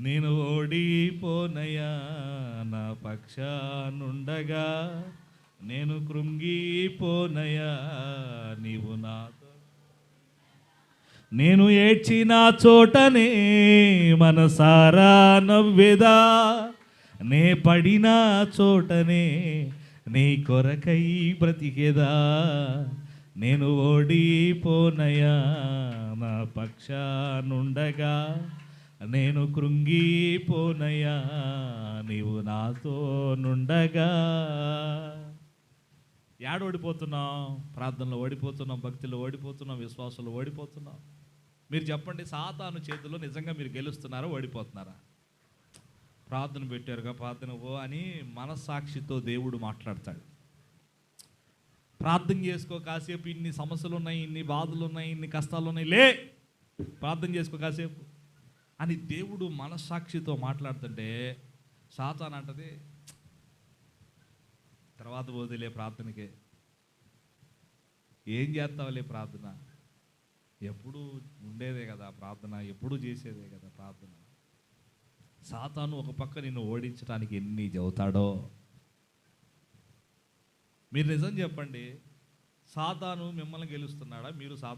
నేను ఓడిపోనయా నా పక్షానుండగా, నేను కృంగిపోనయా నీవు నాతో. నేను ఏడ్చిన చోటనే మనసారా నవ్వెదా, నే పడిన చోటనే నీ కొరకై బ్రతికేదా. నేను ఓడిపోనయా నా పక్షానుండగా, నేను కృంగిపోనయా నీవు నాతో నుండగా. ఏడ ఓడిపోతున్నాం? ప్రార్థనలో ఓడిపోతున్నాం, భక్తిలో ఓడిపోతున్నాం, విశ్వాసంలో ఓడిపోతున్నాం. మీరు చెప్పండి, సాతాను చేతుల్లో నిజంగా మీరు గెలుస్తున్నారా, ఓడిపోతున్నారా? ప్రార్థన పెట్టారుగా, ప్రార్థన అని మనస్సాక్షితో దేవుడు మాట్లాడతాడు. ప్రార్థన చేసుకో కాసేపు, ఇన్ని సమస్యలు ఉన్నాయి, ఇన్ని బాధలు ఉన్నాయి, ఇన్ని కష్టాలు ఉన్నాయి, లే ప్రార్థన చేసుకో కాసేపు అని దేవుడు మనస్సాక్షితో మాట్లాడుతుంటే సాతాను అంటది, తర్వాత పోదులే ప్రార్థనకే, ఏం చేస్తావులే ప్రార్థన, ఎప్పుడు ఉండేదే కదా ప్రార్థన, ఎప్పుడు చేసేదే కదా ప్రార్థన. సాతాను ఒక పక్క నిన్ను ఓడించడానికి ఎన్ని చెబుతాడో. మీరు నిజం చెప్పండి, సాతాను మిమ్మల్ని గెలుస్తున్నాడా, మీరు సాతాను